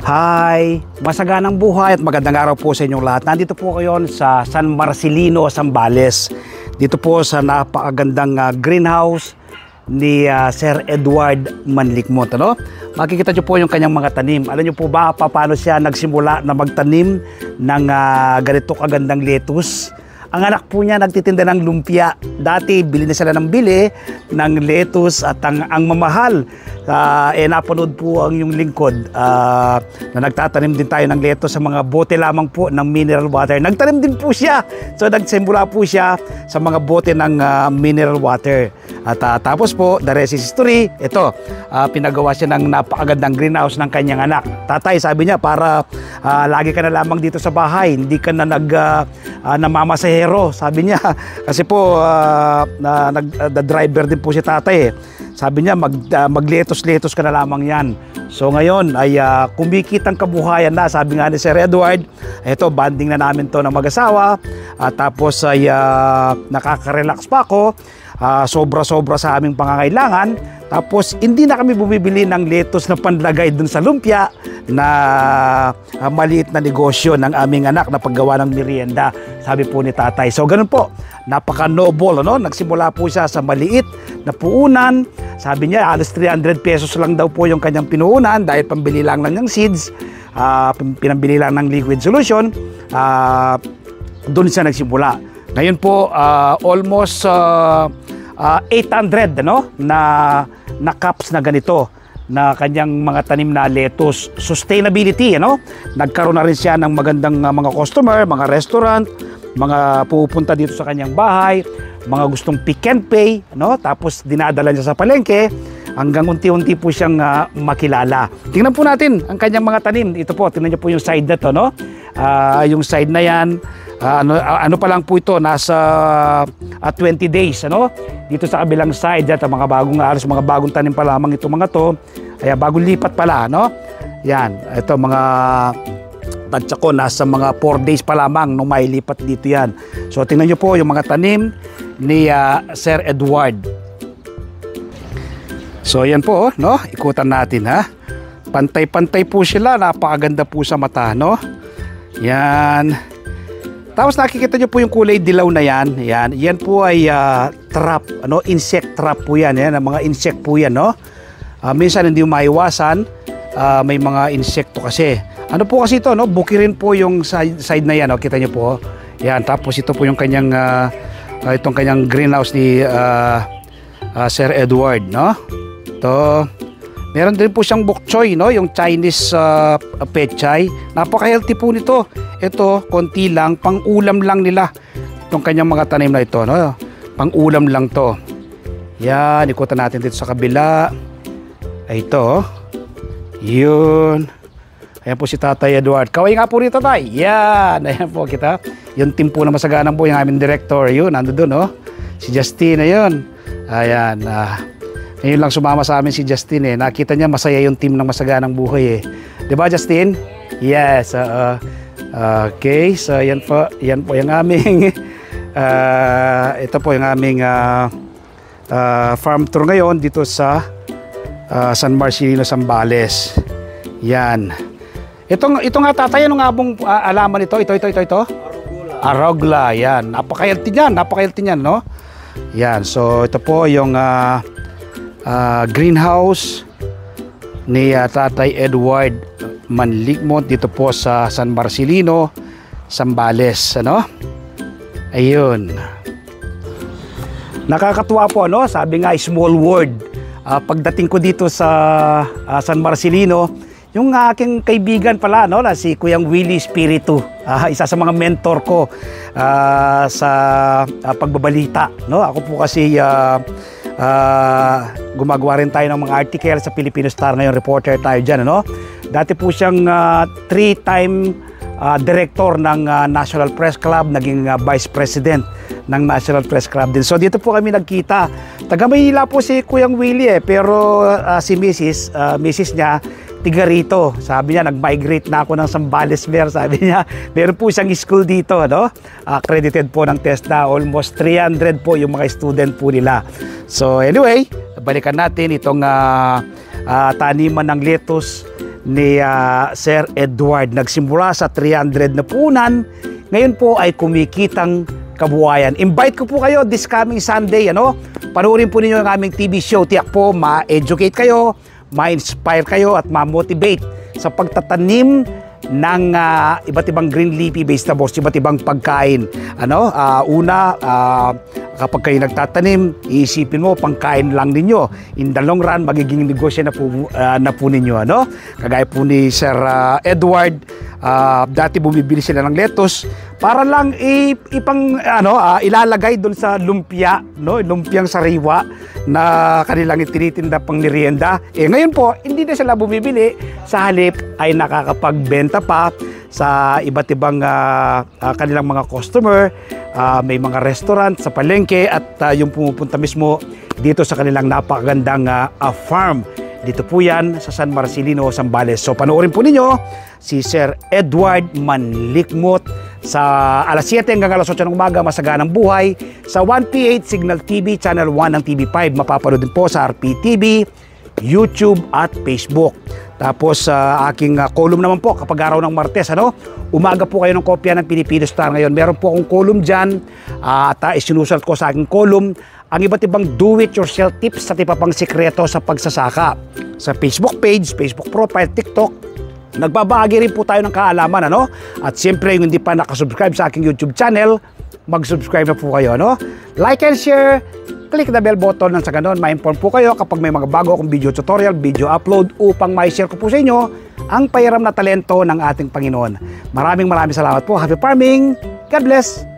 Hi! Masaganang buhay at magandang araw po sa inyong lahat. Nandito po kayo sa San Marcelino, Zambales. Dito po sa napakagandang greenhouse ni Sir Edward Manlikmot. Ano? Makikita nyo po yung kanyang mga tanim. Alam nyo po ba paano siya nagsimula na magtanim ng ganito kagandang lettuce? Ang anak po niya nagtitinda ng lumpia. Dati bili na sila ng bili ng lettuce at ang mamahal. Napanood po ang yung lingkod na nagtatanim din tayo ng lettuce sa mga bote lamang po ng mineral water. Nagtanim din po siya. So nagsimula po siya sa mga bote ng mineral water. At tapos po, the rest is history. Ito, pinagawa siya ng napakagandang greenhouse ng kanyang anak. Tatay, sabi niya, para lagi ka na lamang dito sa bahay. Hindi ka na namamasahero, sabi niya. Kasi po, the driver din po si tatay. Sabi niya, magletos-letos ka na lamang yan. So ngayon ay kumikitang kabuhayan na, sabi nga ni Sir Edward. Ito, banding na namin to ng mag-asawa. Tapos ay nakaka-relax pa ako. Sobra-sobra sa aming pangangailangan. Tapos hindi na kami bumibili ng lettuce na panlagay dun sa lumpia na maliit na negosyo ng aming anak na paggawa ng merienda, sabi po ni tatay. So ganun po, napaka-noble, ano? Nagsimula po siya sa maliit na puunan. Sabi niya, alas 300 pesos lang daw po yung kanyang pinuunan dahil pambili lang ng seeds, pinambili lang ng liquid solution. Doon siya nagsimula. Ngayon po, almost 800 na cups na ganito na kanyang mga tanim na lettuce. Sustainability, nagkaroon na rin siya ng magandang mga customer, mga restaurant, mga pupunta dito sa kanyang bahay, mga gustong pick and pay, tapos dinadala niya sa palengke hanggang unti-unti po siyang makilala. Tingnan po natin ang kanyang mga tanim. Ito po, tingnan niyo po yung side na to, yung side na yan, ano pa lang po ito, nasa 20 days, dito sa kabilang side, at mga bagong aros, mga bagong tanim pa lamang itong mga to, kaya bagong lipat pala, yan, ito mga tansya ko, nasa mga 4 days pa lamang nung mailipat dito yan. So tingnan nyo po yung mga tanim ni Sir Edward. So yan po, ikutan natin, pantay-pantay po sila, napakaganda po sa mata, yan. Tapos nakikita nyo po yung kulay dilaw na yan. Yan po ay trap, insect trap po yan. Mga insect po yan, minsan hindi maiwasan, may mga insekto kasi. Ano po kasi ito, bukirin po yung side na yan, kita nyo po. Yan, tapos ito po yung kanyang, itong kanyang greenhouse ni Sir Edward, Ito. Meron din po siyang bok choy, yung Chinese pechay. Napaka-healthy po nito. Ito, konti lang, pang-ulam lang nila. Itong kanyang mga tanim na ito, pang-ulam lang to. Yan, ikutan natin dito sa kabila. Ay, ito, yun. Ayan po si Tatay Edward. Kaway nga po rito, Tay. Yan, ayan po kita. Yung team po na masaganang po, yung aming director, yun, nando doon, si Justin, ayun. Ayan, ngayon lang sumama sa amin si Justin, Nakita niya masaya yung team ng Masaganang Buhay, Diba, Justin? Yes, okay, so yan po yung aming ito po yung aming farm tour ngayon dito sa San Marcelino, Zambales. Yan. Ito nga tatay, ano nga bong alaman ito? Ito. Arugula, yan. Napaka-healthy niyan, Yan, so ito po yung greenhouse ni Tatay Edward Manlikmot dito po sa San Marcelino, Zambales, Ayun. Nakakatuwa po, sabi nga, small world. Pagdating ko dito sa San Marcelino, yung aking kaibigan pala, na si Kuyang Willie Espiritu, isa sa mga mentor ko sa pagbabalita, Ako po kasi gumagawa rin tayo ng mga article sa Filipino Star ngayon, reporter tayo dyan, Dati po siyang 3-time director ng National Press Club, naging vice president ng National Press Club din. So dito po kami nagkita. Taga Maynila po si Kuyang Willie, pero si Mrs. niya, tiga rito. Sabi niya, nag-migrate na ako ng Zambales, sabi niya. Meron po isang school dito, accredited po ng TESDA. Almost 300 po yung mga student po nila. So anyway, balikan natin itong taniman ng lettuce ni Sir Edward. Nagsimula sa 300 na punan, ngayon po ay kumikitang kabuhayan. Invite ko po kayo this coming Sunday, panoorin po ninyo ang aming TV show. Tiyak po ma-educate kayo, ma-inspire kayo at ma-motivate sa pagtatanim ng iba't ibang green leafy vegetables, iba't ibang pagkain. Kapag kayo nagtatanim, iisipin mo, pangkain lang ninyo. In the long run, magiging negosyo na po ninyo. Kagaya po ni Sir Edward, dati bumibili sila ng lettuce para lang ilalagay doon sa lumpia, lumpiang sariwa na kanilang itinitinda pang merienda. Ngayon po, hindi na sila bumibili, sa halip ay nakakapagbenta pa sa iba't ibang kanilang mga customer. May mga restaurant sa palengke at yung pumupunta mismo dito sa kanilang napakagandang farm. Dito po yan sa San Marcelino, Zambales. So panoorin po ninyo si Sir Edward Manlikmot sa alas 7 hanggang alas 8 ng umaga, Masaganang Buhay, sa 1PH Signal TV, Channel 1 ng TV5. Mapapanood din po sa RPTV, YouTube at Facebook. Tapos aking column naman po kapag araw ng Martes, umaga po kayo ng kopya ng Filipino Star ngayon. Meron po akong column dyan at isinusulat ko sa aking column ang iba't ibang do-it-yourself tips at iba pang sikreto sa pagsasaka. Sa Facebook page, Facebook profile, TikTok, nagbabahagi rin po tayo ng kaalaman, At siyempre, yung hindi pa nakasubscribe sa aking YouTube channel, mag-subscribe na po kayo, Like and share, click the bell button nang sa ganon, ma-inform po kayo kapag may mga bago akong video tutorial, video upload upang ma-share ko po sa inyo ang pahiram na talento ng ating Panginoon. Maraming salamat po. Happy farming! God bless!